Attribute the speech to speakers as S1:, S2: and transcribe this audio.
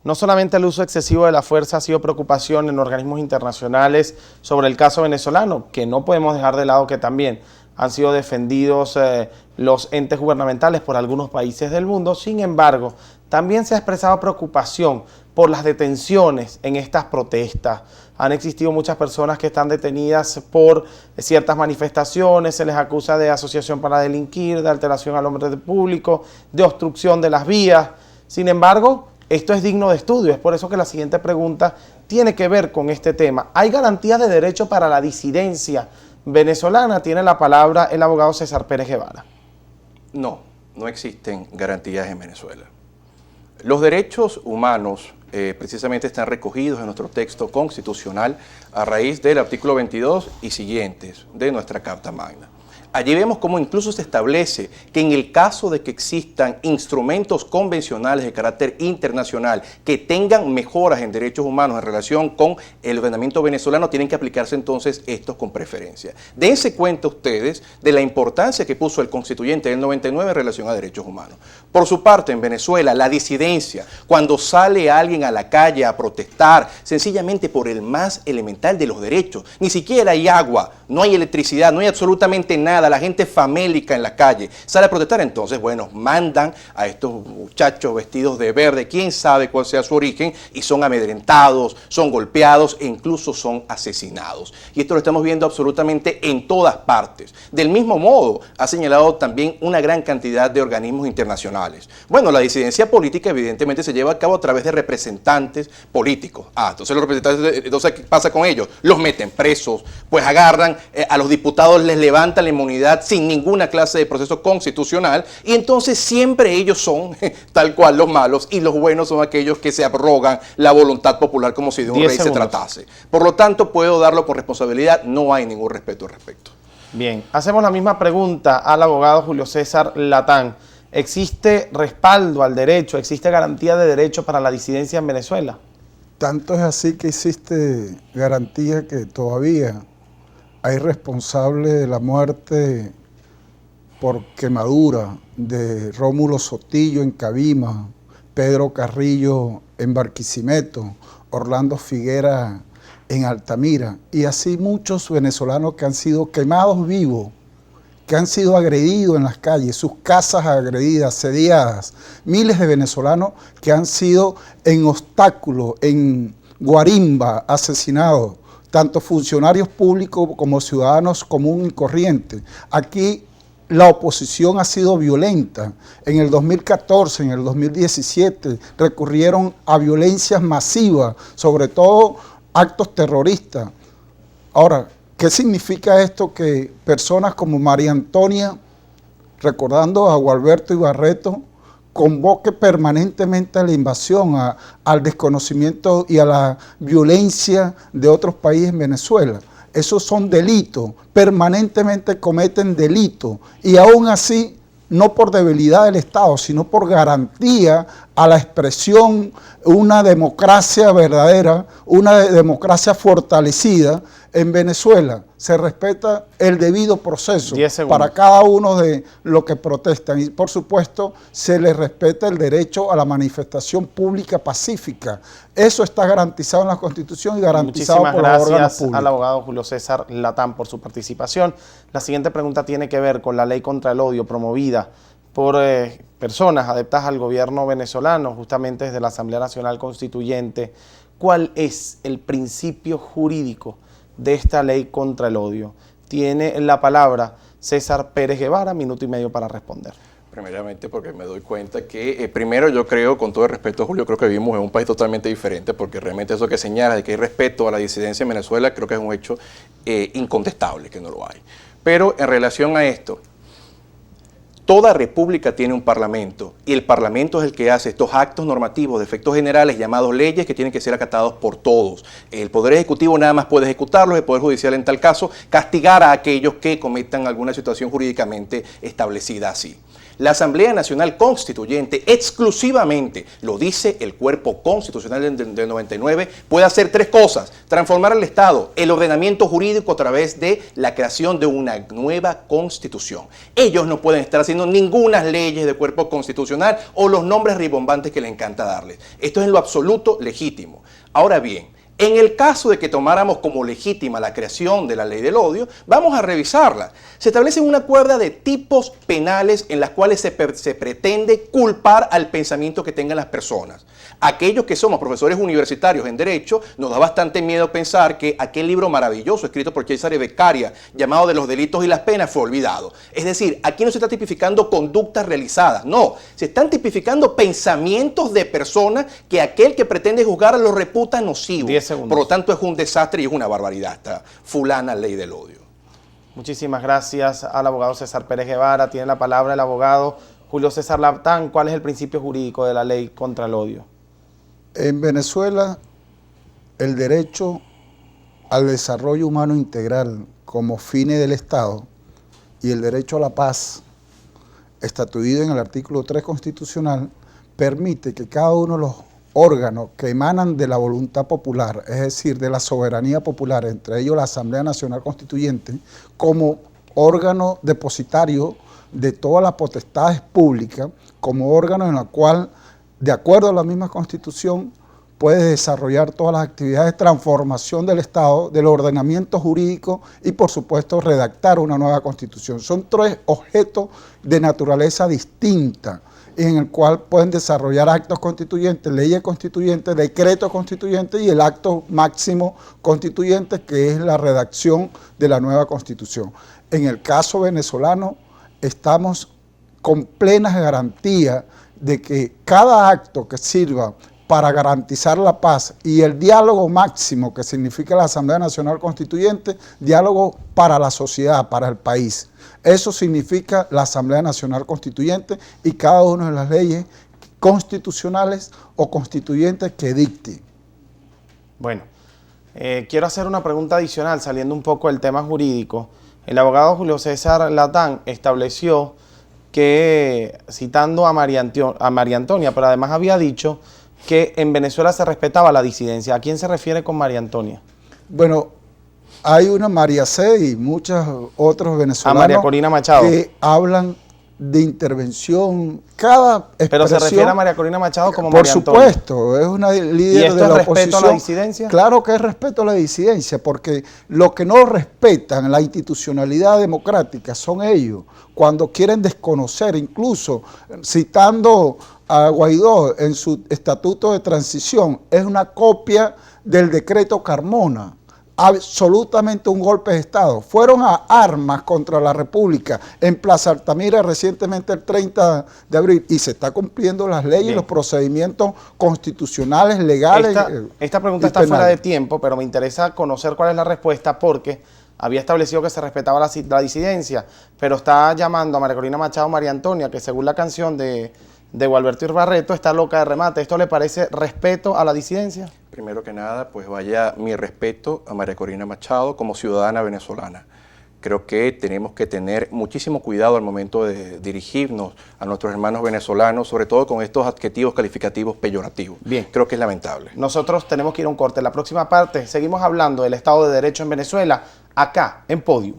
S1: No solamente el uso excesivo de la fuerza ha sido preocupación en organismos internacionales sobre el caso venezolano, que no podemos dejar de lado que también han sido defendidos los entes gubernamentales por algunos países del mundo. Sin embargo, también se ha expresado preocupación por las detenciones en estas protestas. Han existido muchas personas que están detenidas por ciertas manifestaciones, se les acusa de asociación para delinquir, de alteración al orden público, de obstrucción de las vías. Sin embargo, esto es digno de estudio, es por eso que la siguiente pregunta tiene que ver con este tema. ¿Hay garantías de derecho para la disidencia venezolana? Tiene la palabra el abogado César Pérez Guevara.
S2: No, no existen garantías en Venezuela. Los derechos humanos precisamente están recogidos en nuestro texto constitucional a raíz del artículo 22 y siguientes de nuestra Carta Magna. Allí vemos cómo incluso se establece que en el caso de que existan instrumentos convencionales de carácter internacional que tengan mejoras en derechos humanos en relación con el ordenamiento venezolano, tienen que aplicarse entonces estos con preferencia. Dense cuenta ustedes de la importancia que puso el constituyente del 99 en relación a derechos humanos. Por su parte, en Venezuela, la disidencia, cuando sale alguien a la calle a protestar, sencillamente por el más elemental de los derechos, ni siquiera hay agua, no hay electricidad, no hay absolutamente nada, la gente famélica en la calle sale a protestar, entonces, bueno, mandan a estos muchachos vestidos de verde, quién sabe cuál sea su origen, y son amedrentados, son golpeados e incluso son asesinados. Y esto lo estamos viendo absolutamente en todas partes. Del mismo modo, ha señalado también una gran cantidad de organismos internacionales. Bueno, la disidencia política evidentemente se lleva a cabo a través de representantes políticos. Entonces los representantes, entonces, ¿qué pasa con ellos? Los meten presos, pues agarran a los diputados, les levantan la inmunidad sin ninguna clase de proceso constitucional, y entonces siempre ellos son tal cual los malos y los buenos son aquellos que se abrogan la voluntad popular como si de un rey se tratase. Por lo tanto, puedo darlo por responsabilidad, no hay ningún respeto al respecto.
S1: Bien, hacemos la misma pregunta al abogado Julio César Latán. ¿Existe respaldo al derecho, existe garantía de derecho para la disidencia en Venezuela?
S3: Tanto es así que existe garantía que todavía hay responsables de la muerte por quemadura de Rómulo Sotillo en Cabima, Pedro Carrillo en Barquisimeto, Orlando Figuera en Altamira, y así muchos venezolanos que han sido quemados vivos, que han sido agredidos en las calles, sus casas agredidas, asediadas, miles de venezolanos que han sido en obstáculos, en guarimba, asesinados, tanto funcionarios públicos como ciudadanos comunes y corrientes. Aquí la oposición ha sido violenta. En el 2014, en el 2017, recurrieron a violencias masivas, sobre todo actos terroristas. Ahora, ¿qué significa esto? Que personas como María Antonia, recordando a Gualberto Ibarreto, convoque permanentemente a la invasión, al desconocimiento y a la violencia de otros países en Venezuela. Esos son delitos, permanentemente cometen delitos, y aún así, no por debilidad del Estado, sino por garantía a la expresión, una democracia verdadera, una democracia fortalecida. En Venezuela se respeta el debido proceso para cada uno de los que protestan, y por supuesto se les respeta el derecho a la manifestación pública pacífica. Eso está garantizado en la Constitución y garantizado por los órganos públicos. Muchísimas gracias
S1: al abogado Julio César Latán por su participación. La siguiente pregunta tiene que ver con la ley contra el odio promovida por personas adeptas al gobierno venezolano, justamente desde la Asamblea Nacional Constituyente. ¿Cuál es el principio jurídico de esta ley contra el odio? Tiene la palabra César Pérez Guevara, minuto y medio para responder.
S2: Primeramente porque me doy cuenta que, primero yo creo, con todo el respeto, Julio, creo que vivimos en un país totalmente diferente, porque realmente eso que señala de que hay respeto a la disidencia en Venezuela, creo que es un hecho incontestable, que no lo hay. Pero en relación a esto, toda república tiene un parlamento, y el parlamento es el que hace estos actos normativos de efectos generales llamados leyes que tienen que ser acatados por todos. El Poder Ejecutivo nada más puede ejecutarlos, el Poder Judicial en tal caso castigar a aquellos que cometan alguna situación jurídicamente establecida así. La Asamblea Nacional Constituyente, exclusivamente, lo dice el cuerpo constitucional del 99, puede hacer tres cosas: transformar el Estado, el ordenamiento jurídico a través de la creación de una nueva constitución. Ellos no pueden estar haciendo ninguna leyes de cuerpo constitucional o los nombres ribombantes que les encanta darles. Esto es en lo absoluto legítimo. Ahora bien, en el caso de que tomáramos como legítima la creación de la ley del odio, vamos a revisarla. Se establece una cuerda de tipos penales en las cuales se pretende culpar al pensamiento que tengan las personas. Aquellos que somos profesores universitarios en Derecho, nos da bastante miedo pensar que aquel libro maravilloso escrito por Cesare Beccaria, llamado De los delitos y las penas, fue olvidado. Es decir, aquí no se está tipificando conductas realizadas, no, se están tipificando pensamientos de personas que aquel que pretende juzgar los reputa nocivos.
S1: 10 segundos.
S2: Por lo tanto, es un desastre y es una barbaridad esta fulana ley del odio.
S1: Muchísimas gracias al abogado César Pérez Guevara. Tiene la palabra el abogado Julio César Latán. ¿Cuál es el principio jurídico de la ley contra el odio?
S3: En Venezuela, el derecho al desarrollo humano integral como fines del Estado y el derecho a la paz, estatuido en el artículo 3 constitucional, permite que cada uno de los órganos que emanan de la voluntad popular, es decir, de la soberanía popular, entre ellos la Asamblea Nacional Constituyente, como órgano depositario de todas las potestades públicas, como órgano en el cual, de acuerdo a la misma Constitución, puede desarrollar todas las actividades de transformación del Estado, del ordenamiento jurídico y, por supuesto, redactar una nueva Constitución. Son tres objetos de naturaleza distinta, en el cual pueden desarrollar actos constituyentes, leyes constituyentes, decretos constituyentes y el acto máximo constituyente, que es la redacción de la nueva Constitución. En el caso venezolano, estamos con plenas garantías de que cada acto que sirva para garantizar la paz y el diálogo máximo que significa la Asamblea Nacional Constituyente, diálogo para la sociedad, para el país. Eso significa la Asamblea Nacional Constituyente y cada una de las leyes constitucionales o constituyentes que dicte.
S1: Bueno, quiero hacer una pregunta adicional, saliendo un poco del tema jurídico. El abogado Julio César Latán estableció que, citando a María Antonia, pero además había dicho que en Venezuela se respetaba la disidencia. ¿A quién se refiere con María Antonia?
S3: Bueno, hay una María C. y muchos otros venezolanos
S1: a María Corina Machado,
S3: que hablan de intervención, cada expresión.
S1: Pero se refiere a María Corina Machado como María Antonia.
S3: Por supuesto, es una líder de la oposición. ¿Y esto es respeto a la disidencia? Claro que es respeto a la disidencia, porque lo que no respetan la institucionalidad democrática son ellos, cuando quieren desconocer, incluso citando a Guaidó en su estatuto de transición, es una copia del decreto Carmona. Absolutamente un golpe de Estado. Fueron a armas contra la República en Plaza Altamira recientemente el 30 de abril y se está cumpliendo las leyes y los procedimientos constitucionales, legales.
S1: Esta pregunta está fuera de tiempo, pero me interesa conocer cuál es la respuesta porque había establecido que se respetaba la disidencia, pero está llamando a María Corina Machado María Antonia, que según la canción de Gualberto Irbarreto está loca de remate. ¿Esto le parece respeto a la disidencia?
S2: Primero que nada, pues vaya mi respeto a María Corina Machado como ciudadana venezolana. Creo que tenemos que tener muchísimo cuidado al momento de dirigirnos a nuestros hermanos venezolanos, sobre todo con estos adjetivos calificativos peyorativos.
S1: Bien.
S2: Creo que es lamentable.
S1: Nosotros tenemos que ir a un corte. En la próxima parte seguimos hablando del Estado de Derecho en Venezuela, acá en Podium.